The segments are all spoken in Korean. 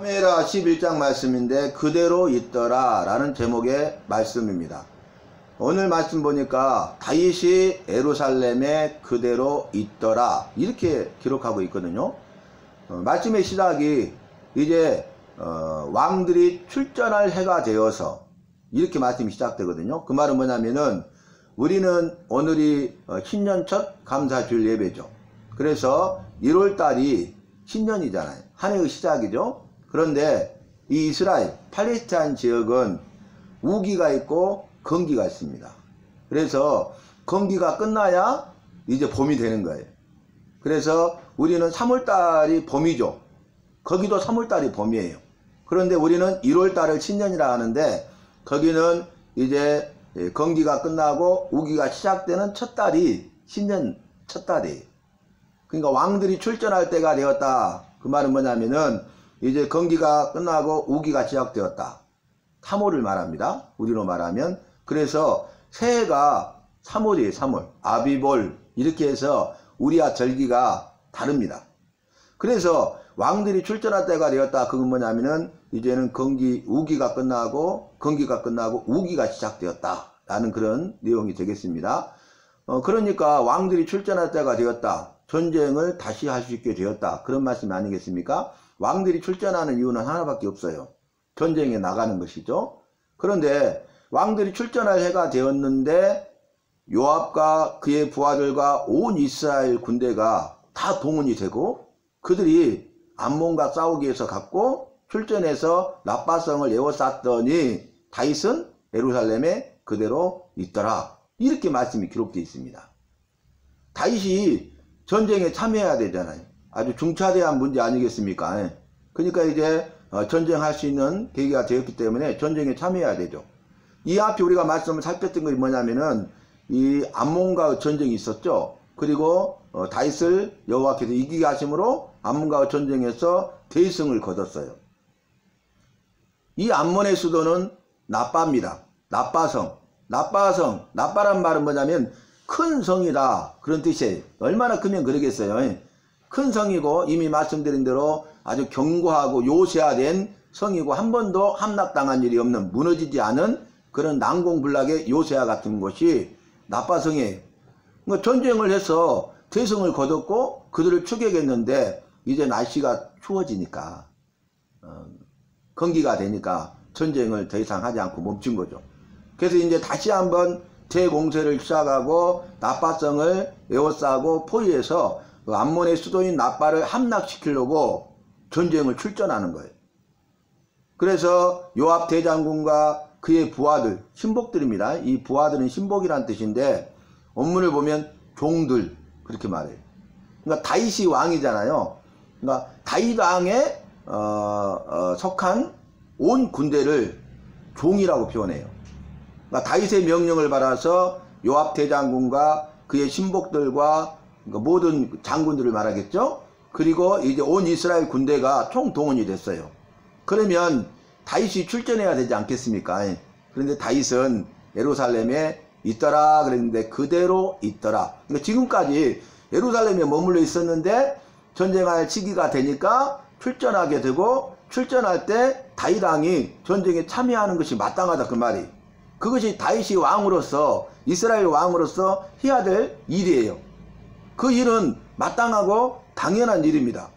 사무엘하 11장 말씀인데 그대로 있더라 라는 제목의 말씀입니다. 오늘 말씀 보니까 다윗이 예루살렘에 그대로 있더라 이렇게 기록하고 있거든요. 말씀의 시작이 이제 왕들이 출전할 해가 되어서 이렇게 말씀이 시작되거든요. 그 말은 뭐냐면은 우리는 오늘이 신년 첫 감사주일 예배죠. 그래서 1월달이 신년이잖아요. 한 해의 시작이죠. 그런데 이 이스라엘 팔레스타인 지역은 우기가 있고 건기가 있습니다. 그래서 건기가 끝나야 이제 봄이 되는 거예요. 그래서 우리는 3월달이 봄이죠. 거기도 3월달이 봄이에요. 그런데 우리는 1월달을 신년이라 하는데 거기는 이제 건기가 끝나고 우기가 시작되는 첫 달이 신년 첫 달이에요. 그러니까 왕들이 출전할 때가 되었다. 그 말은 뭐냐면은 이제 건기가 끝나고 우기가 시작되었다. 3월을 말합니다. 우리로 말하면. 그래서 새해가 3월이에요. 3월. 아비볼 이렇게 해서 우리와 절기가 다릅니다. 그래서 왕들이 출전할 때가 되었다. 그건 뭐냐면은 이제는 우기가 끝나고 건기가 끝나고 우기가 시작되었다. 라는 그런 내용이 되겠습니다. 그러니까 왕들이 출전할 때가 되었다. 전쟁을 다시 할 수 있게 되었다. 그런 말씀 아니겠습니까? 왕들이 출전하는 이유는 하나밖에 없어요. 전쟁에 나가는 것이죠. 그런데 왕들이 출전할 해가 되었는데 요압과 그의 부하들과 온 이스라엘 군대가 다 동원이 되고 그들이 암몬과 싸우기 위해서 갔고 출전해서 라빠성을 에워쌌더니 다윗은 예루살렘에 그대로 있더라. 이렇게 말씀이 기록되어 있습니다. 다윗이 전쟁에 참여해야 되잖아요. 아주 중차대한 문제 아니겠습니까? 그러니까 이제 전쟁할 수 있는 계기가 되었기 때문에 전쟁에 참여해야 되죠. 이 앞에 우리가 말씀을 살폈던 것이 뭐냐면은 이 암몬과 전쟁이 있었죠. 그리고 다윗을 여호와께서 이기게 하심으로 암몬과 전쟁에서 대승을 거뒀어요. 이 암몬의 수도는 나빠입니다. 나빠란 말은 뭐냐면 큰 성이다 그런 뜻이에요. 얼마나 크면 그러겠어요. 큰 성이고 이미 말씀드린 대로 아주 견고하고 요새화된 성이고 한 번도 함락당한 일이 없는 무너지지 않은 그런 난공불락의 요새화 같은 곳이 나빠성이에요. 그러니까 전쟁을 해서 대성을 거뒀고 그들을 추격했는데 이제 날씨가 추워지니까 건기가 되니까 전쟁을 더 이상 하지 않고 멈춘 거죠. 그래서 이제 다시 한번 대공세를 시작하고 나빠성을 에워싸고 포위해서 그 암몬의 수도인 나빠를 함락시키려고 전쟁을 출전하는 거예요. 그래서 요압 대장군과 그의 부하들, 신복들입니다. 이 부하들은 신복이란 뜻인데 원문을 보면 종들 그렇게 말해요. 그러니까 다윗이 왕이잖아요. 그러니까 다윗 왕에 속한 온 군대를 종이라고 표현해요. 그러니까 다윗의 명령을 받아서 요압 대장군과 그의 신복들과 모든 장군들을 말하겠죠. 그리고 이제 온 이스라엘 군대가 총동원이 됐어요. 그러면 다윗이 출전해야 되지 않겠습니까? 그런데 다윗은 예루살렘에 있더라 그랬는데 그대로 있더라. 그러니까 지금까지 예루살렘에 머물러 있었는데 전쟁할 시기가 되니까 출전하게 되고 출전할 때 다윗 왕이 전쟁에 참여하는 것이 마땅하다 그 말이. 그것이 다윗이 왕으로서 이스라엘 왕으로서 해야 될 일이에요. 그 일은 마땅하고 당연한 일입니다.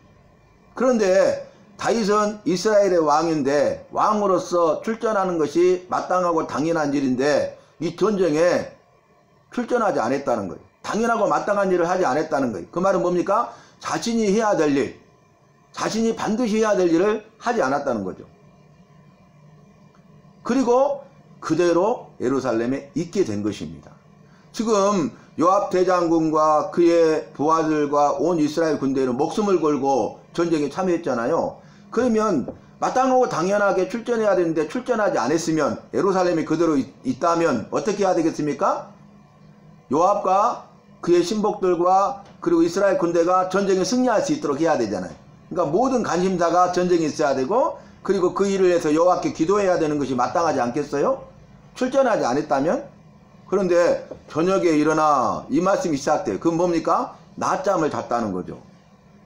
그런데 다윗은 이스라엘의 왕인데 왕으로서 출전하는 것이 마땅하고 당연한 일인데 이 전쟁에 출전하지 않았다는 거예요. 당연하고 마땅한 일을 하지 않았다는 거예요. 그 말은 뭡니까? 자신이 해야 될 일, 자신이 반드시 해야 될 일을 하지 않았다는 거죠. 그리고 그대로 예루살렘에 있게 된 것입니다. 지금 요압 대장군과 그의 부하들과 온 이스라엘 군대는 목숨을 걸고 전쟁에 참여했잖아요. 그러면 마땅하고 당연하게 출전해야 되는데 출전하지 않았으면 예루살렘이 그대로 있다면 어떻게 해야 되겠습니까? 요압과 그의 신복들과 그리고 이스라엘 군대가 전쟁에 승리할 수 있도록 해야 되잖아요. 그러니까 모든 관심사가 전쟁에 있어야 되고 그리고 그 일을 해서 여호와께 기도해야 되는 것이 마땅하지 않겠어요? 출전하지 않았다면? 그런데 저녁에 일어나 이 말씀이 시작돼요. 그건 뭡니까? 낮잠을 잤다는 거죠.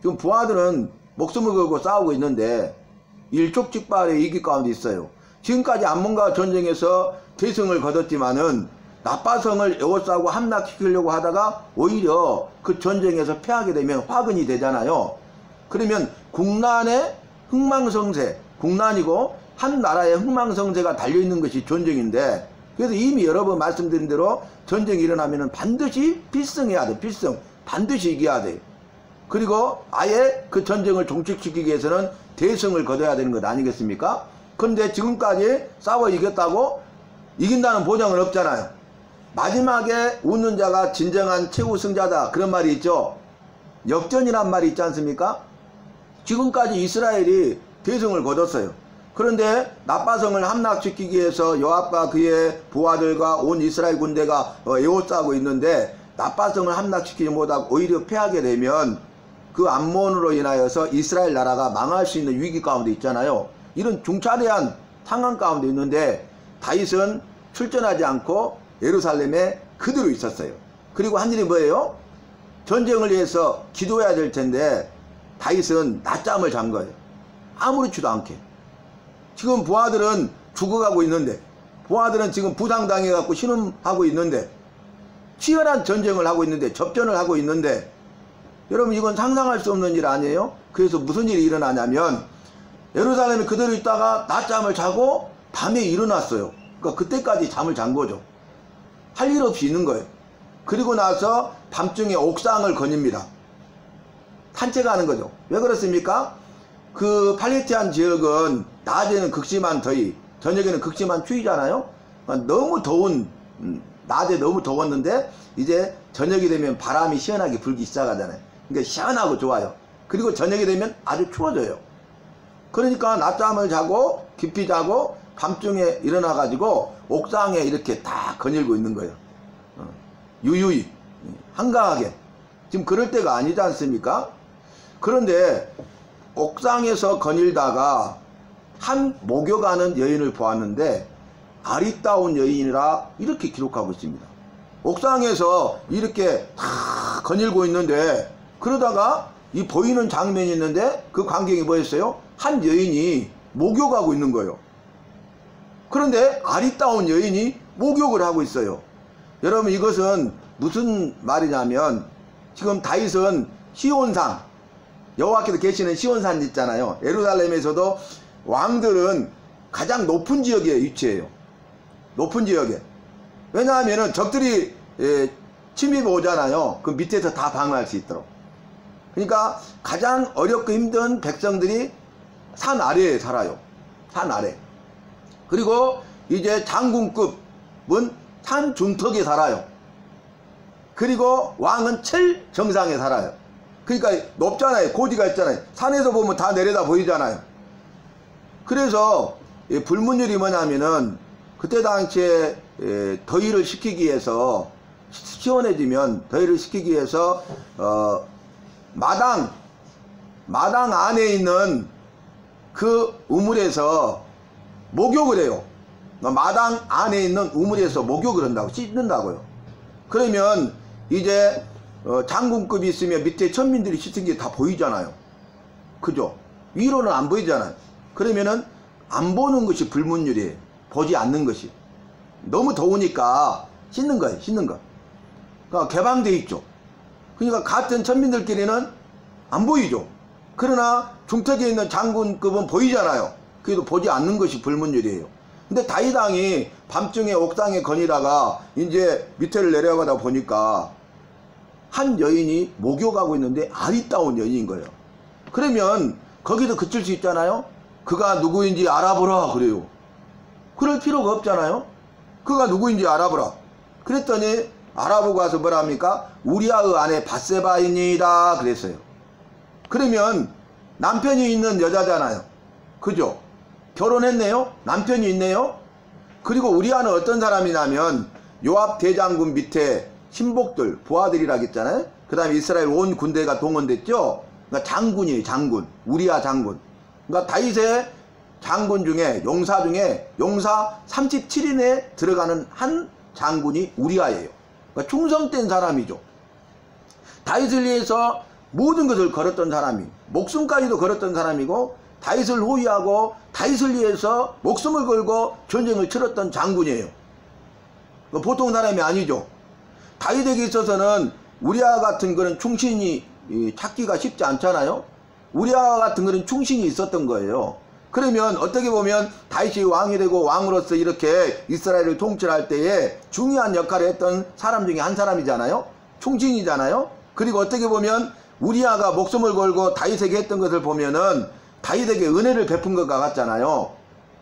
지금 부하들은 목숨을 걸고 싸우고 있는데 일촉즉발의 위기 가운데 있어요. 지금까지 암몬과 전쟁에서 대승을 거뒀지만은 나빠성을 에워싸고 함락시키려고 하다가 오히려 그 전쟁에서 패하게 되면 화근이 되잖아요. 그러면 국난의 흥망성쇠, 국난이고 한 나라의 흥망성쇠가 달려있는 것이 전쟁인데, 그래서 이미 여러 번 말씀드린 대로 전쟁이 일어나면 반드시 필승해야 돼. 필승. 반드시 이겨야 돼. 그리고 아예 그 전쟁을 종식시키기 위해서는 대승을 거둬야 되는 것 아니겠습니까? 그런데 지금까지 싸워 이겼다고 이긴다는 보장은 없잖아요. 마지막에 웃는 자가 진정한 최후 승자다, 그런 말이 있죠. 역전이란 말이 있지 않습니까? 지금까지 이스라엘이 대승을 거뒀어요. 그런데 나빠성을 함락시키기 위해서 요압과 그의 부하들과 온 이스라엘 군대가 에워싸고 있는데, 나빠성을 함락시키지 못하고 오히려 패하게 되면 그 암몬으로 인하여서 이스라엘 나라가 망할 수 있는 위기 가운데 있잖아요. 이런 중차대한 상황 가운데 있는데 다윗은 출전하지 않고 예루살렘에 그대로 있었어요. 그리고 한 일이 뭐예요? 전쟁을 위해서 기도해야 될 텐데 다윗은 낮잠을 잔 거예요. 아무렇지도 않게. 지금 부하들은 죽어가고 있는데, 부하들은 지금 부상당해갖고 신음하고 있는데, 치열한 전쟁을 하고 있는데, 접전을 하고 있는데, 여러분 이건 상상할 수 없는 일 아니에요? 그래서 무슨 일이 일어나냐면 예루살렘에 그대로 있다가 낮잠을 자고 밤에 일어났어요. 그러니까 그때까지 잠을 잔 거죠. 할 일 없이 있는 거예요. 그리고 나서 밤중에 옥상을 거닙니다. 산책하는 거죠. 왜 그렇습니까? 그 팔레스타인 지역은 낮에는 극심한 더위, 저녁에는 극심한 추위잖아요. 너무 더운, 낮에 너무 더웠는데 이제 저녁이 되면 바람이 시원하게 불기 시작하잖아요. 그러니까 시원하고 좋아요. 그리고 저녁이 되면 아주 추워져요. 그러니까 낮잠을 자고 깊이 자고 밤중에 일어나 가지고 옥상에 이렇게 다 거닐고 있는 거예요. 유유히 한가하게. 지금 그럴 때가 아니지 않습니까? 그런데 옥상에서 거닐다가 한 목욕하는 여인을 보았는데 아리따운 여인이라 이렇게 기록하고 있습니다. 옥상에서 이렇게 다 거닐고 있는데, 그러다가 이 보이는 장면이 있는데 그 광경이 뭐였어요? 한 여인이 목욕하고 있는 거예요. 그런데 아리따운 여인이 목욕을 하고 있어요. 여러분 이것은 무슨 말이냐면, 지금 다윗은 시온산, 여호와께서 계시는 시온산 있잖아요. 예루살렘에서도 왕들은 가장 높은 지역에 위치해요. 높은 지역에. 왜냐하면 적들이 침입해 오잖아요. 그 밑에서 다 방어할 수 있도록. 그러니까 가장 어렵고 힘든 백성들이 산 아래에 살아요. 산 아래. 그리고 이제 장군급은 산 중턱에 살아요. 그리고 왕은 철 정상에 살아요. 그러니까 높잖아요. 고지가 있잖아요. 산에서 보면 다 내려다 보이잖아요. 그래서 불문율이 뭐냐면은 그때 당시에 더위를 식히기 위해서, 시원해지면 더위를 식히기 위해서 마당 안에 있는 그 우물에서 목욕을 해요. 마당 안에 있는 우물에서 목욕을 한다고, 씻는다고요. 그러면 이제 장군급이 있으면 밑에 천민들이 씻은 게 다 보이잖아요. 그죠? 위로는 안 보이잖아요. 그러면은 안 보는 것이 불문율이에요. 보지 않는 것이. 너무 더우니까 씻는 거예요. 씻는 거. 그러니까 개방되어 있죠. 그러니까 같은 천민들끼리는 안 보이죠. 그러나 중턱에 있는 장군급은 보이잖아요. 그래도 보지 않는 것이 불문율이에요. 근데 다윗 왕이 밤중에 옥상에 거니다가 이제 밑에를 내려가다 보니까 한 여인이 목욕하고 있는데 아리따운 여인인 거예요. 그러면 거기도 그칠 수 있잖아요. 그가 누구인지 알아보라 그래요. 그럴 필요가 없잖아요. 그가 누구인지 알아보라. 그랬더니 알아보고 와서 뭐라 합니까? 우리아의 아내 밧세바입니다 그랬어요. 그러면 남편이 있는 여자잖아요. 그죠? 결혼했네요. 남편이 있네요. 그리고 우리아는 어떤 사람이냐면 요압 대장군 밑에 신복들, 부하들이라고 했잖아요. 그 다음에 이스라엘 온 군대가 동원됐죠. 그러니까 장군이에요. 장군. 우리아 장군. 그러니까 다윗의 장군 중에, 용사 중에 용사 37인에 들어가는 한 장군이 우리아예요. 그러니까 충성된 사람이죠. 다윗을 위해서 모든 것을 걸었던 사람이, 목숨까지도 걸었던 사람이고, 다윗을 호위하고 다윗을 위해서 목숨을 걸고 전쟁을 치렀던 장군이에요. 보통 사람이 아니죠. 다윗에게 있어서는 우리아 같은 그런 충신이 찾기가 쉽지 않잖아요. 우리아 같은 그런 충신이 있었던 거예요. 그러면 어떻게 보면 다윗이 왕이 되고 왕으로서 이렇게 이스라엘을 통치할 때에 중요한 역할을 했던 사람 중에 한 사람이잖아요. 충신이잖아요. 그리고 어떻게 보면 우리아가 목숨을 걸고 다윗에게 했던 것을 보면은 다윗에게 은혜를 베푼 것 같잖아요.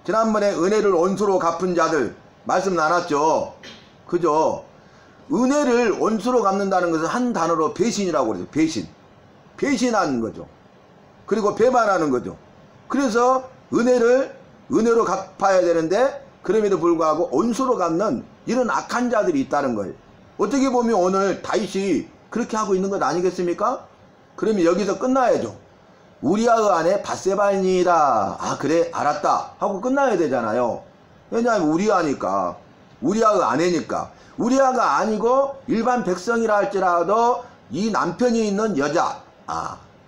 지난번에 은혜를 온수로 갚은 자들 말씀 나눴죠. 그죠? 은혜를 온수로 갚는다는 것은 한 단어로 배신이라고 그래요. 배신. 배신하는 거죠. 그리고 배반하는 거죠. 그래서 은혜를 은혜로 갚아야 되는데 그럼에도 불구하고 온수로 갚는 이런 악한 자들이 있다는 거예요. 어떻게 보면 오늘 다윗이 그렇게 하고 있는 것 아니겠습니까? 그러면 여기서 끝나야죠. 우리아의 아내 밧세바니라. 아 그래 알았다 하고 끝나야 되잖아요. 왜냐하면 우리아니까, 우리아의 아내니까. 우리아가 아니고 일반 백성이라 할지라도 이 남편이 있는 여자,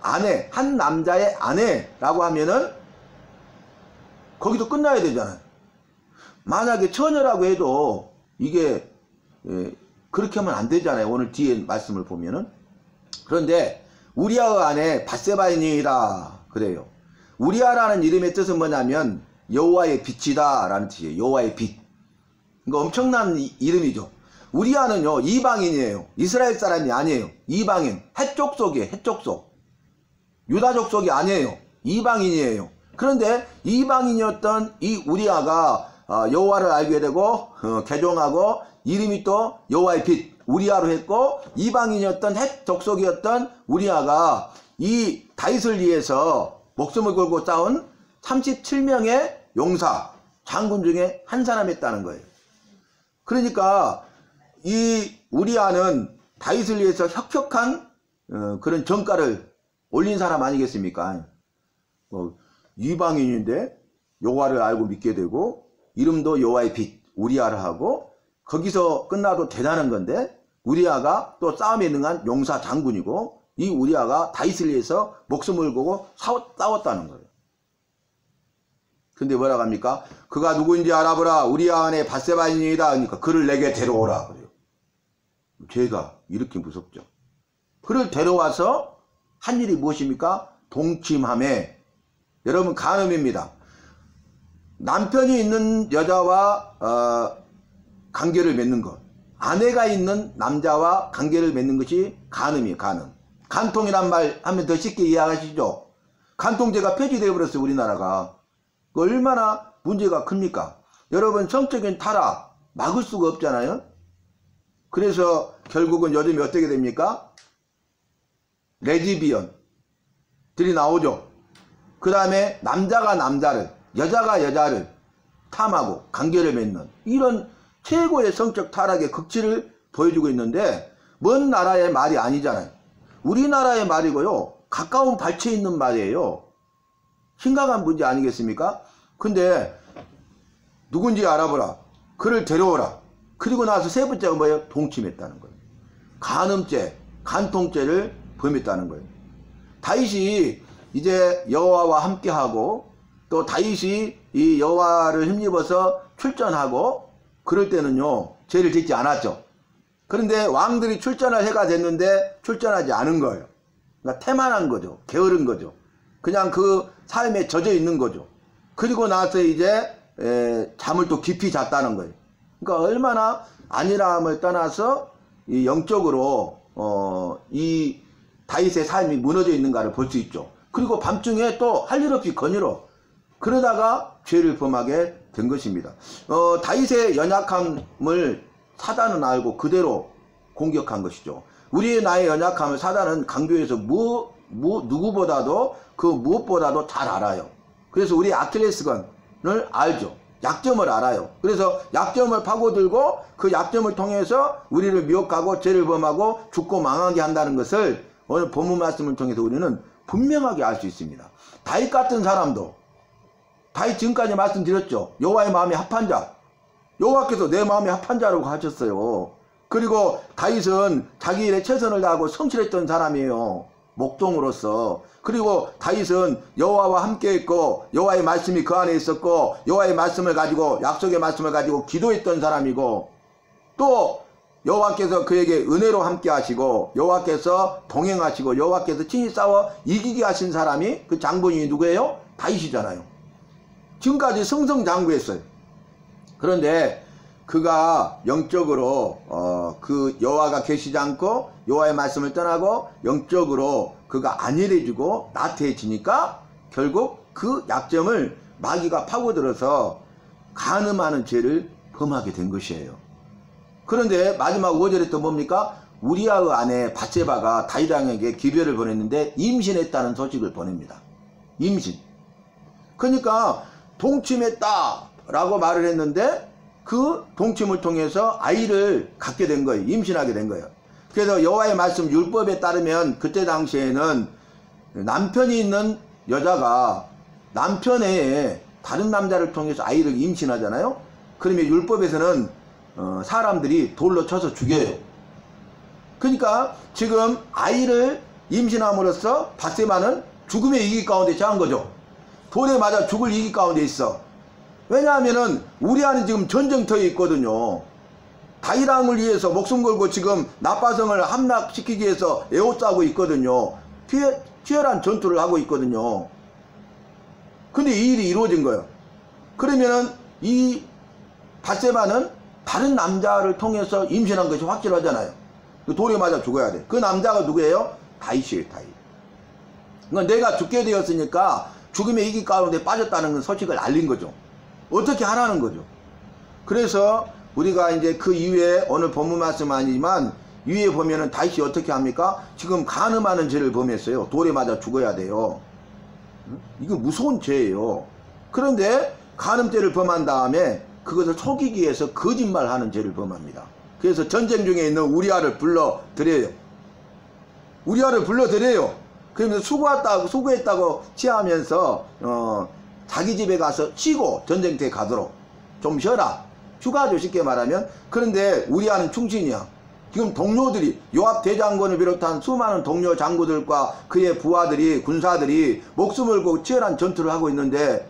아내, 한 남자의 아내라고 하면은 거기도 끝나야 되잖아요. 만약에 처녀라고 해도 이게 그렇게 하면 안 되잖아요. 오늘 뒤에 말씀을 보면은. 그런데 우리아의 아내 밧세바니라 그래요. 우리아라는 이름의 뜻은 뭐냐면 여호와의 빛이다 라는 뜻이에요. 여호와의 빛. 그러니까 엄청난 이름이죠. 우리아는요 이방인이에요. 이스라엘 사람이 아니에요. 이방인. 해쪽 속이에요. 해쪽 속. 유다족 속이 아니에요. 이방인이에요. 그런데 이방인이었던 이 우리아가 여호와를 알게 되고 개종하고 이름이 또 여호와의 빛 우리아로 했고, 이방인이었던 헷 족속이었던 우리아가 이 다윗을 위해서 목숨을 걸고 싸운 37명의 용사 장군 중에 한 사람이었다는 거예요. 그러니까 이 우리아는 다윗을 위해서 혁혁한 그런 전가를 올린 사람 아니겠습니까? 이방인인데 여호와를 알고 믿게 되고 이름도 여호와의 빛 우리아를 하고, 거기서 끝나도 대단한 건데 우리아가 또 싸움에 능한 용사 장군이고, 이 우리아가 다윗을 위해서 목숨을 걸고 싸웠다는 거예요. 근데 뭐라고 합니까? 그가 누구인지 알아보라. 우리아 안에 밧세바니이다. 그러니까 그를 내게 데려오라 그래요. 죄가 이렇게 무섭죠. 그를 데려와서 한 일이 무엇입니까? 동침함에. 여러분 간음입니다. 남편이 있는 여자와 관계를 맺는 것, 아내가 있는 남자와 관계를 맺는 것이 간음이에요. 간음. 간통이란 말 하면 더 쉽게 이해하시죠? 간통죄가 폐지되어 버렸어요. 우리나라가. 얼마나 문제가 큽니까? 여러분 성적인 타락 막을 수가 없잖아요. 그래서 결국은 요즘에 어떻게 됩니까? 레즈비언들이 나오죠. 그 다음에 남자가 남자를, 여자가 여자를 탐하고 관계를 맺는 이런 최고의 성적 타락의 극치를 보여주고 있는데, 먼 나라의 말이 아니잖아요. 우리나라의 말이고요. 가까운 발치에 있는 말이에요. 심각한 문제 아니겠습니까? 근데 누군지 알아보라. 그를 데려오라. 그리고 나서 세 번째가 뭐예요? 동침했다는 거예요. 간음죄, 간통죄를 범했다는 거예요. 다윗이 이제 여호와와 함께하고 또 다윗이 이 여호와를 힘입어서 출전하고 그럴 때는요 죄를 짓지 않았죠. 그런데 왕들이 출전할 해가 됐는데 출전하지 않은 거예요. 그러니까 태만한 거죠. 게으른 거죠. 그냥 그 삶에 젖어 있는 거죠. 그리고 나서 이제 잠을 또 깊이 잤다는 거예요. 그러니까 얼마나 안일함을 떠나서 이 영적으로 이 다윗의 삶이 무너져 있는가를 볼 수 있죠. 그리고 밤중에 또 할 일 없이 거닐어. 그러다가 죄를 범하게 된 것입니다. 다윗의 연약함을 사단은 알고 그대로 공격한 것이죠. 우리의 나의 연약함을 사단은 강조해서 누구보다도 그 무엇보다도 잘 알아요. 그래서 우리 아킬레스건을 알죠. 약점을 알아요. 그래서 약점을 파고들고 그 약점을 통해서 우리를 미혹하고 죄를 범하고 죽고 망하게 한다는 것을 오늘 본문 말씀을 통해서 우리는 분명하게 알 수 있습니다. 다윗 같은 사람도, 다윗 지금까지 말씀드렸죠. 여호와의 마음이 합한 자, 여호와께서 내 마음이 합한 자라고 하셨어요. 그리고 다윗은 자기 일에 최선을 다하고 성실했던 사람이에요. 목동으로서. 그리고 다윗은 여호와와 함께 있고 여호와의 말씀이 그 안에 있었고 여호와의 말씀을 가지고 약속의 말씀을 가지고 기도했던 사람이고 또 여호와께서 그에게 은혜로 함께 하시고 여호와께서 동행하시고 여호와께서 친히 싸워 이기게 하신 사람이 그 장본인이 누구예요? 다윗이잖아요. 지금까지 승승장구했어요. 그런데 그가 영적으로 그 여호와가 계시지 않고 여호와의 말씀을 떠나고 영적으로 그가 안일해지고 나태해지니까 결국 그 약점을 마귀가 파고들어서 간음하는 죄를 범하게 된 것이에요. 그런데 마지막 5절에 또 뭡니까? 우리아의 아내 밧세바가 다윗 왕에게 기별을 보냈는데 임신했다는 소식을 보냅니다. 임신. 그러니까 동침했다 라고 말을 했는데 그 동침을 통해서 아이를 갖게 된 거예요. 임신하게 된 거예요. 그래서 여호와의 말씀 율법에 따르면 그때 당시에는 남편이 있는 여자가 남편의 다른 남자를 통해서 아이를 임신하잖아요. 그러면 율법에서는 사람들이 돌로 쳐서 죽여요. 그러니까 지금 아이를 임신함으로써 밧세바는 죽음의 위기 가운데 처한 거죠. 돌에 맞아 죽을 위기 가운데 있어. 왜냐하면은 우리아는 지금 전쟁터에 있거든요. 다윗 왕을 위해서 목숨 걸고 지금 나빠성을 함락시키기 위해서 에워싸고 있거든요. 치열한 전투를 하고 있거든요. 근데 이 일이 이루어진 거예요. 그러면은 이 밧세바는 다른 남자를 통해서 임신한 것이 확실하잖아요. 돌에 맞아 죽어야 돼. 그 남자가 누구예요? 다윗이에요. 다윗. 그러니까 내가 죽게 되었으니까 죽음의 위기 가운데 빠졌다는 소식을 알린 거죠. 어떻게 하라는 거죠. 그래서 우리가 이제 그 이후에 오늘 본문 말씀 아니지만 위에 보면은 다윗이 어떻게 합니까? 지금 간음하는 죄를 범했어요. 돌에 맞아 죽어야 돼요. 이거 무서운 죄예요. 그런데 간음죄를 범한 다음에 그것을 속이기 위해서 거짓말하는 죄를 범합니다. 그래서 전쟁 중에 있는 우리아를 불러들여요. 우리아를 불러들여요. 그러면서 수고했다고 취하면서 자기 집에 가서 쉬고 전쟁터에 가도록 좀 쉬어라. 휴가죠, 쉽게 말하면. 그런데 우리아는 충신이야. 지금 동료들이 요압 대장군을 비롯한 수많은 동료 장군들과 그의 부하들이 군사들이 목숨을 걸고 치열한 전투를 하고 있는데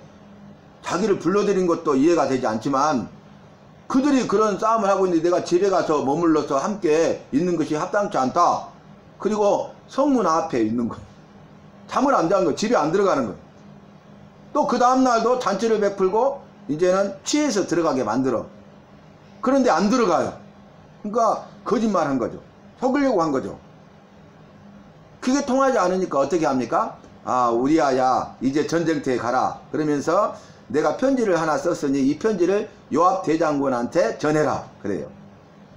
자기를 불러들인 것도 이해가 되지 않지만 그들이 그런 싸움을 하고 있는데 내가 집에 가서 머물러서 함께 있는 것이 합당치 않다. 그리고 성문 앞에 있는 거예요. 잠을 안 자는 거예요. 집에 안 들어가는 거예요. 또 그 다음날도 잔치를 베풀고 이제는 취해서 들어가게 만들어. 그런데 안 들어가요. 그러니까 거짓말 한 거죠. 속으려고 한 거죠. 그게 통하지 않으니까 어떻게 합니까? 아, 우리아야 이제 전쟁터에 가라. 그러면서 내가 편지를 하나 썼으니 이 편지를 요압 대장군한테 전해라. 그래요.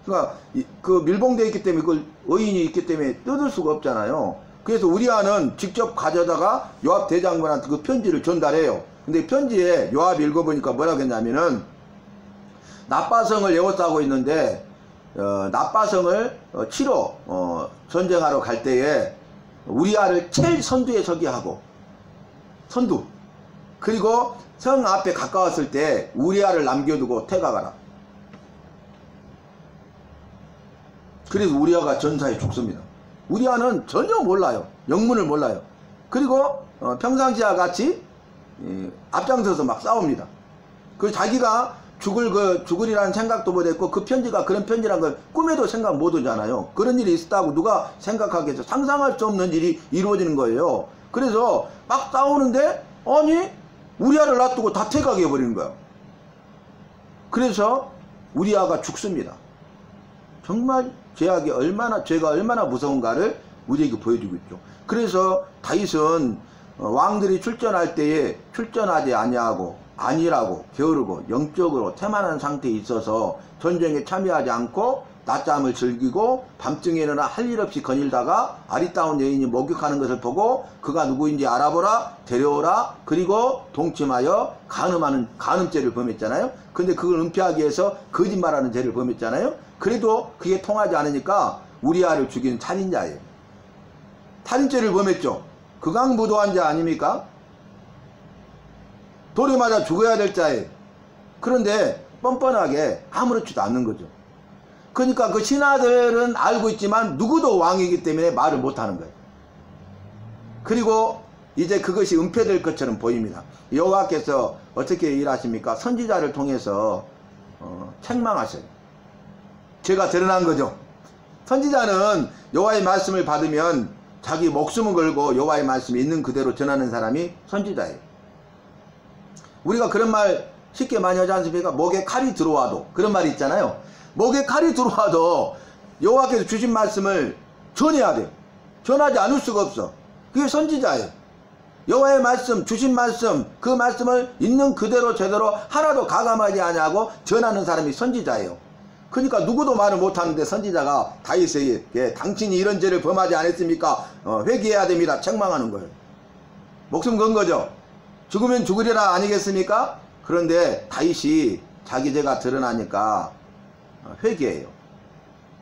그러니까 그 밀봉되어 있기 때문에 그걸 의인이 있기 때문에 뜯을 수가 없잖아요. 그래서 우리아는 직접 가져다가 요압 대장군한테 그 편지를 전달해요. 근데 편지에 요압이 읽어보니까 뭐라고 했냐면은 나빠성을 에워싸고 있는데 나빠성을 치러 전쟁하러 갈 때에 우리아를 제일 선두에 서게 하고 선두 그리고 성 앞에 가까웠을 때 우리아를 남겨두고 퇴각하라. 그래서 우리아가 전사에 죽습니다. 우리아는 전혀 몰라요. 영문을 몰라요. 그리고 평상시와 같이 앞장서서 막 싸웁니다. 그 자기가 죽으리라는 생각도 못했고 그 편지가 그런 편지란 걸 꿈에도 생각 못하잖아요. 그런 일이 있었다고 누가 생각하겠어. 상상할 수 없는 일이 이루어지는 거예요. 그래서 막 싸우는데 아니 우리아를 놔두고 다 퇴각해버리는 거야. 그래서 우리아가 죽습니다. 정말 죄가 얼마나 무서운가를 우리에게 보여주고 있죠. 그래서 다윗은 왕들이 출전할 때에 출전하지 아니하고 안일하고 게으르고 영적으로 태만한 상태에 있어서 전쟁에 참여하지 않고 낮잠을 즐기고 밤중에 일어나 할 일 없이 거닐다가 아리따운 여인이 목욕하는 것을 보고 그가 누구인지 알아보라, 데려오라, 그리고 동침하여 간음죄를 범했잖아요. 근데 그걸 은폐하기 위해서 거짓말하는 죄를 범했잖아요. 그래도 그게 통하지 않으니까 우리아를 죽인 살인자예요. 살인죄를 범했죠. 극악무도한 자 아닙니까? 돌에 맞아 죽어야 될 자예요. 그런데 뻔뻔하게 아무렇지도 않는 거죠. 그러니까 그 신하들은 알고 있지만 누구도 왕이기 때문에 말을 못하는 거예요. 그리고 이제 그것이 은폐될 것처럼 보입니다. 여호와께서 어떻게 일하십니까? 선지자를 통해서 책망하셔요. 죄가 드러난 거죠. 선지자는 여호와의 말씀을 받으면 자기 목숨을 걸고 여호와의 말씀이 있는 그대로 전하는 사람이 선지자예요. 우리가 그런 말 쉽게 많이 하지 않습니까? 목에 칼이 들어와도, 그런 말이 있잖아요. 목에 칼이 들어와도 여호와께서 주신 말씀을 전해야 돼요. 전하지 않을 수가 없어. 그게 선지자예요. 여호와의 말씀, 주신 말씀, 그 말씀을 있는 그대로 제대로 하나도 가감하지 아니하고 전하는 사람이 선지자예요. 그러니까 누구도 말을 못하는데 선지자가 다윗에게 당신이 이런 죄를 범하지 않았습니까? 회개해야 됩니다. 책망하는 거예요. 목숨 건 거죠. 죽으면 죽으리라 아니겠습니까? 그런데 다윗이 자기 죄가 드러나니까 회개해요.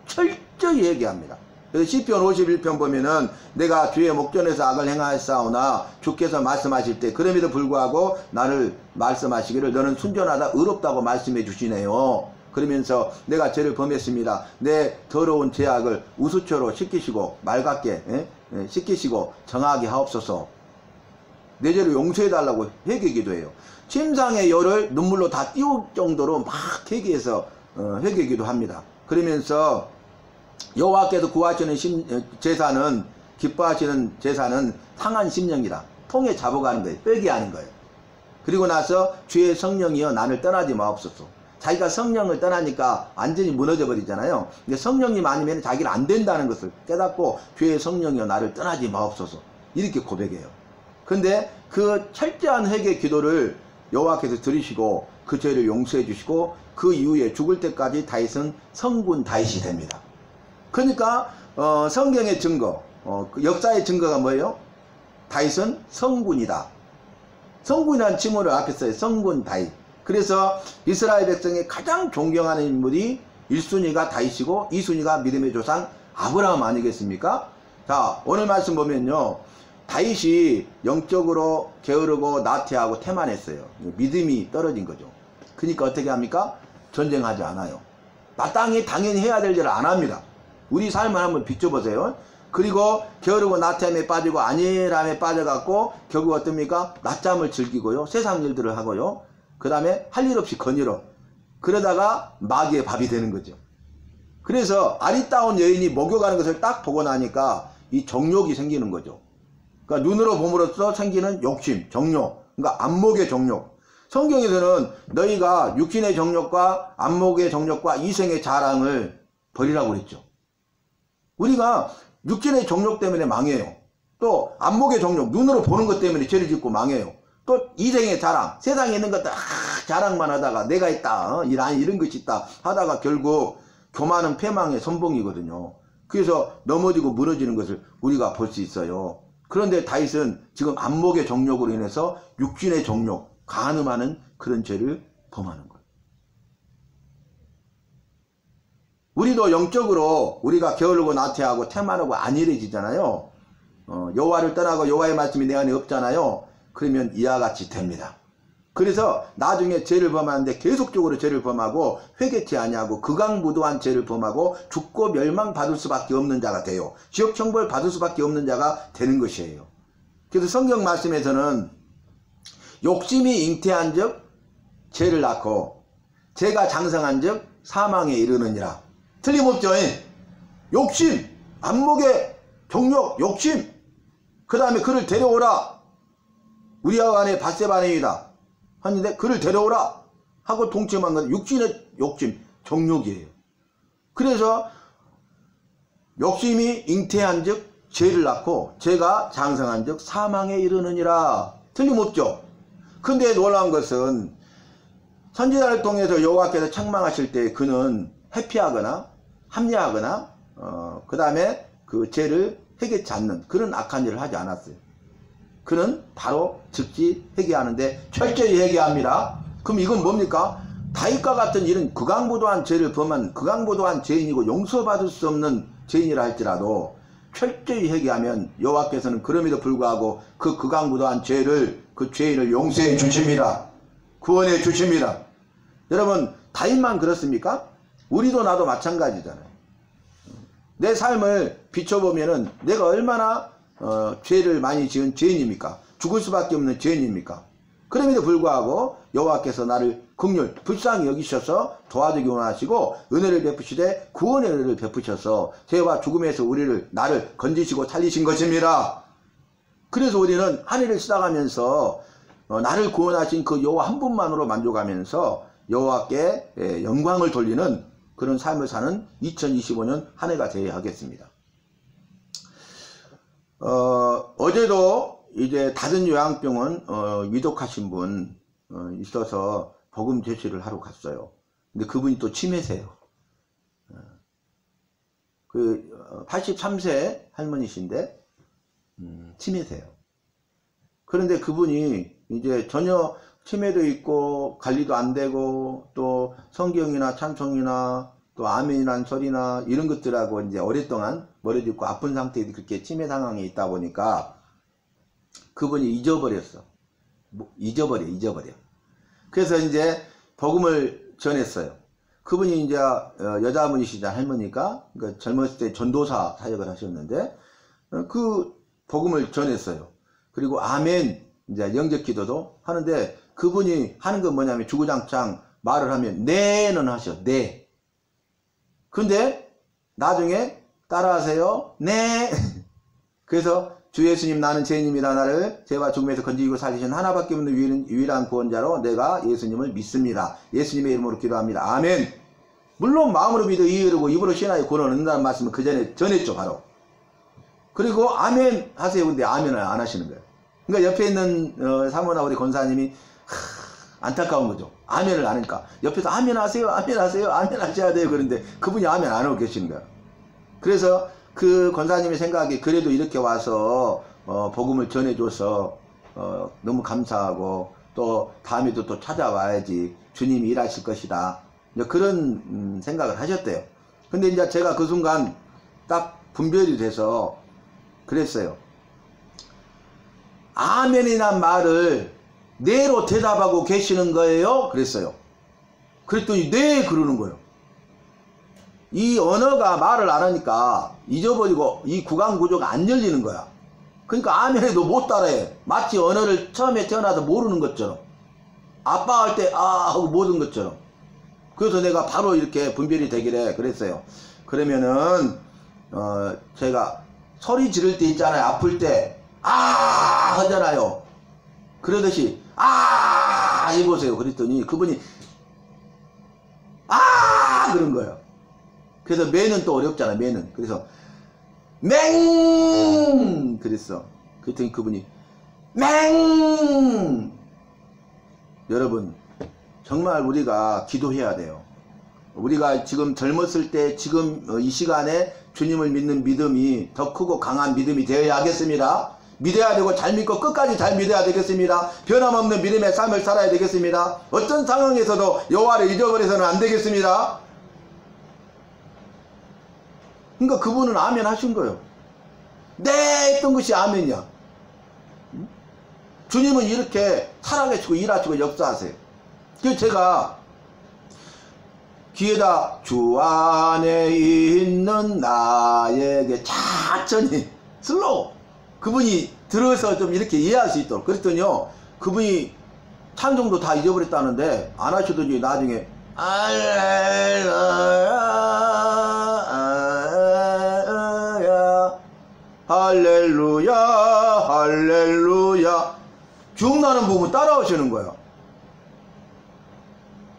철저히 회개합니다. 그래서 시편 51편 보면은 내가 주의 목전에서 악을 행하였사오나 주께서 말씀하실 때 그럼에도 불구하고 나를 말씀하시기를 너는 순전하다 의롭다고 말씀해 주시네요. 그러면서 내가 죄를 범했습니다. 내 더러운 죄악을 우수초로 씻기시고 맑게 씻기시고 정하게 하옵소서. 내 죄를 용서해 달라고 회개 기도해요. 침상의 열을 눈물로 다 띄울 정도로 막 회개해서 회개 기도합니다. 그러면서 여호와께서 구하시는 제사는, 기뻐하시는 제사는 상한 심령이다. 통에 잡아가는 거예요. 회개하는 거예요. 그리고 나서 주의 성령이여 나를 떠나지 마옵소서. 자기가 성령을 떠나니까 완전히 무너져 버리잖아요. 근데 성령님 아니면 자기는 안 된다는 것을 깨닫고 주의 성령이여 나를 떠나지 마옵소서. 이렇게 고백해요. 근데 그 철저한 회개 기도를 여호와께서 들으시고 그 죄를 용서해 주시고 그 이후에 죽을 때까지 다윗은 성군 다윗이 됩니다. 그러니까 성경의 증거, 역사의 증거가 뭐예요? 다윗은 성군이다. 성군이라는 칭호를 앞에 써요. 성군 다윗. 그래서 이스라엘 백성이 가장 존경하는 인물이 1순위가 다윗이고 2순위가 믿음의 조상 아브라함 아니겠습니까? 자, 오늘 말씀 보면요, 다윗이 영적으로 게으르고 나태하고 태만했어요. 믿음이 떨어진 거죠. 그러니까 어떻게 합니까? 전쟁하지 않아요. 마땅히 당연히 해야 될 일을 안 합니다. 우리 삶을 한번 비춰보세요. 그리고 게으르고 나태함에 빠지고 안일함에 빠져갖고 결국 어떻습니까? 낮잠을 즐기고요, 세상 일들을 하고요, 그 다음에 할 일 없이 거닐어. 그러다가 마귀의 밥이 되는 거죠. 그래서 아리따운 여인이 목욕하는 것을 딱 보고 나니까 이 정욕이 생기는 거죠. 그러니까 눈으로 봄으로써 생기는 욕심, 정욕, 그러니까 안목의 정욕. 성경에서는 너희가 육신의 정욕과 안목의 정욕과 이생의 자랑을 버리라고 그랬죠. 우리가 육신의 정욕 때문에 망해요. 또 안목의 정욕, 눈으로 보는 것 때문에 죄를 짓고 망해요. 또 이생의 자랑, 세상에 있는 것들 자랑만 하다가 내가 있다, 이런 것이 있다 하다가 결국 교만은 패망의 선봉이거든요. 그래서 넘어지고 무너지는 것을 우리가 볼 수 있어요. 그런데 다윗은 지금 안목의 정욕으로 인해서 육신의 정욕, 간음하는 그런 죄를 범하는 거예요. 우리도 영적으로 우리가 게으르고 나태하고 태만하고 안일해지잖아요. 여호와를 떠나고 여호와의 말씀이 내 안에 없잖아요. 그러면 이와 같이 됩니다. 그래서 나중에 죄를 범하는데 계속적으로 죄를 범하고 회개치 아니하고 극악무도한 죄를 범하고 죽고 멸망받을 수밖에 없는 자가 돼요. 지옥 형벌 받을 수밖에 없는 자가 되는 것이에요. 그래서 성경 말씀에서는 욕심이 잉태한 즉 죄를 낳고 죄가 장성한 즉 사망에 이르느니라. 틀림없죠. 욕심, 안목의 정욕, 욕심. 그 다음에 그를 데려오라. 우리와 안에 밧세바네이다 하는데 그를 데려오라 하고 동침한 건 육신의 욕심, 정욕이에요. 그래서 욕심이 잉태한 즉 죄를 낳고 죄가 장성한 즉 사망에 이르느니라. 틀림없죠. 근데 놀라운 것은 선지자를 통해서 여호와께서 책망하실 때 그는 회피하거나 합리하거나 그 다음에 그 죄를 회개치 않는 그런 악한 일을 하지 않았어요. 그는 바로 즉시 회개하는데 철저히 회개합니다. 그럼 이건 뭡니까? 다윗과 같은 이런 극악무도한 죄를 범한 극악무도한 죄인이고 용서받을 수 없는 죄인이라 할지라도 철저히 회개하면 여호와께서는 그럼에도 불구하고 그 극악무도한 죄를, 그 죄인을 용서해 주십니다. 구원해 주십니다. 여러분, 다윗만 그렇습니까? 우리도 나도 마찬가지잖아요. 내 삶을 비춰보면은 내가 얼마나 죄를 많이 지은 죄인입니까? 죽을 수밖에 없는 죄인입니까? 그럼에도 불구하고 여호와께서 나를 긍휼 불쌍히 여기셔서 도와주기 원하시고 은혜를 베푸시되 구원의 은혜를 베푸셔서 죄와 죽음에서 나를 건지시고 살리신 것입니다. 그래서 우리는 한 해를 시작하면서 나를 구원하신 그 여호와 한 분만으로 만족하면서 여호와께 영광을 돌리는 그런 삶을 사는 2025년 한 해가 되어야 하겠습니다. 어제도 이제 다른 요양병원 위독하신 분 있어서 복음 제시를 하러 갔어요. 근데 그분이 또 치매세요. 그 83세 할머니신데 치매세요. 그런데 그분이 이제 전혀 치매도 있고 관리도 안 되고 또 성경이나 찬송이나 또 아멘이라는 소리나 이런 것들하고 이제 오랫동안 머리도 있고 아픈 상태에 그렇게 치매 상황에 있다 보니까 그분이 잊어버렸어. 잊어버려. 그래서 이제 복음을 전했어요. 그분이 이제 여자분이시자 할머니까 그러니까 젊었을 때 전도사 사역을 하셨는데 그 복음을 전했어요. 그리고 아멘 이제 영접 기도도 하는데 그분이 하는 건 뭐냐면 주구장창 말을 하면 네는 하셔. 네. 근데 나중에 따라하세요. 네. 그래서 주 예수님 나는 죄인입니다. 나를 죄와 죽음에서 건지고 살리신 하나밖에 없는 유일한 구원자로 내가 예수님을 믿습니다. 예수님의 이름으로 기도합니다. 아멘. 물론 마음으로 믿어 이르고 입으로 신하여 구원을 얻는다는 말씀을 그 전에 전했죠. 바로. 그리고 아멘 하세요. 근데 아멘을 안 하시는 거예요. 그러니까 옆에 있는 사모나 우리 권사님이 안타까운 거죠. 아멘을 안 하니까 옆에서 아멘 하세요. 아멘 하세요. 아멘 하셔야 돼요. 그런데 그분이 아멘 안 하고 계시는 거예요. 그래서 그 권사님의 생각이 그래도 이렇게 와서 복음을 전해줘서 너무 감사하고 또 다음에도 또 찾아와야지 주님이 일하실 것이다. 그런 생각을 하셨대요. 근데 이제 제가 그 순간 딱 분별이 돼서 그랬어요. 아멘이란 말을 네로 대답하고 계시는 거예요? 그랬어요. 그랬더니 네 그러는 거예요. 이 언어가 말을 안 하니까 잊어버리고 이 구강 구조가 안 열리는 거야. 그러니까 아멘해도 못 따라해. 마치 언어를 처음에 태어나서 모르는 것처럼 아빠 할 때 아 하고 모든 것처럼. 그래서 내가 바로 이렇게 분별이 되기래 그랬어요. 그러면은 제가 소리 지를 때 있잖아요. 아플 때 아 하잖아요. 그러듯이 아 해보세요. 그랬더니 그분이 아 그런 거예요. 그래서 매는 또 어렵잖아. 매는. 그래서 맹 그랬어. 그랬더니 그분이 맹. 여러분 정말 우리가 기도해야 돼요. 우리가 지금 젊었을 때 지금 이 시간에 주님을 믿는 믿음이 더 크고 강한 믿음이 되어야 하겠습니다. 믿어야 되고 잘 믿고 끝까지 잘 믿어야 되겠습니다. 변함없는 믿음의 삶을 살아야 되겠습니다. 어떤 상황에서도 여호와를 잊어버려서는 안 되겠습니다. 그러니까 그분은 아멘 하신 거예요. 네 했던 것이 아멘이야. 주님은 이렇게 살아계시고 일하시고 역사하세요. 그래서 제가 귀에다 주 안에 있는 나에게 천천히 슬로우 그분이 들어서 좀 이렇게 이해할 수 있도록 그랬더니요 그분이 찬송도 다 잊어버렸다는데 안 하시더니 나중에 할렐루야 할렐루야 쭉 나는 부분 따라오시는 거예요.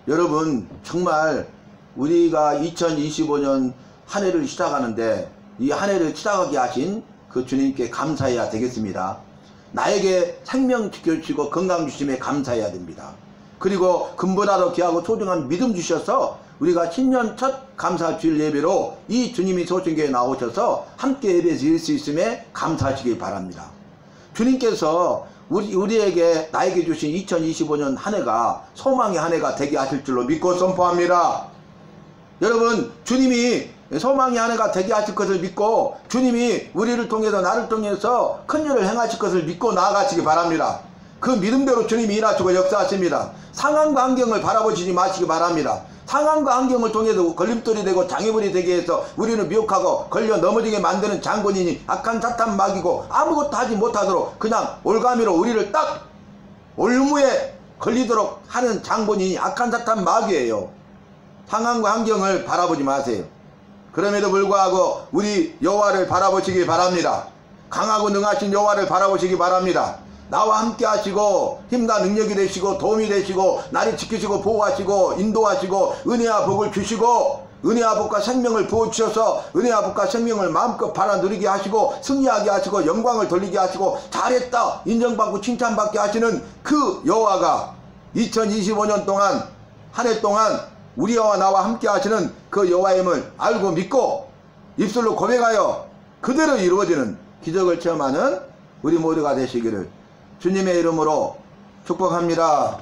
여러분 정말 우리가 2025년 한 해를 시작하는데 이 한 해를 시작하게 하신 그 주님께 감사해야 되겠습니다. 나에게 생명 지켜주시고 건강 주심에 감사해야 됩니다. 그리고 금보다도 귀하고 소중한 믿음 주셔서 우리가 신년 첫 감사 주일 예배로 이 주님이 소신교에 나오셔서 함께 예배 드릴 수 있음에 감사하시길 바랍니다. 주님께서 우리에게 나에게 주신 2025년 한 해가 소망의 한 해가 되게 하실 줄로 믿고 선포합니다. 여러분 주님이 소망의 한 해가 되게 하실 것을 믿고 주님이 우리를 통해서 나를 통해서 큰 일을 행하실 것을 믿고 나아가시기 바랍니다. 그 믿음대로 주님이 일하시고 역사하십니다. 상황과 환경을 바라보시지 마시기 바랍니다. 상황과 환경을 통해서 걸림돌이 되고 장애물이 되게 해서 우리는 미혹하고 걸려 넘어지게 만드는 장본인이 악한 사탄 마귀고, 아무것도 하지 못하도록 그냥 올가미로 우리를 딱 올무에 걸리도록 하는 장본인이 악한 사탄 마귀예요. 상황과 환경을 바라보지 마세요. 그럼에도 불구하고 우리 여호와를 바라보시기 바랍니다. 강하고 능하신 여호와를 바라보시기 바랍니다. 나와 함께 하시고 힘과 능력이 되시고 도움이 되시고 나를 지키시고 보호하시고 인도하시고 은혜와 복을 주시고, 은혜와 복과 생명을 부어주셔서 은혜와 복과 생명을 마음껏 받아 누리게 하시고 승리하게 하시고 영광을 돌리게 하시고 잘했다 인정받고 칭찬받게 하시는 그 여호와가 2025년 동안 한 해 동안 우리와 나와 함께 하시는 그 여호와임을 알고 믿고 입술로 고백하여 그대로 이루어지는 기적을 체험하는 우리 모두가 되시기를 주님의 이름으로 축복합니다.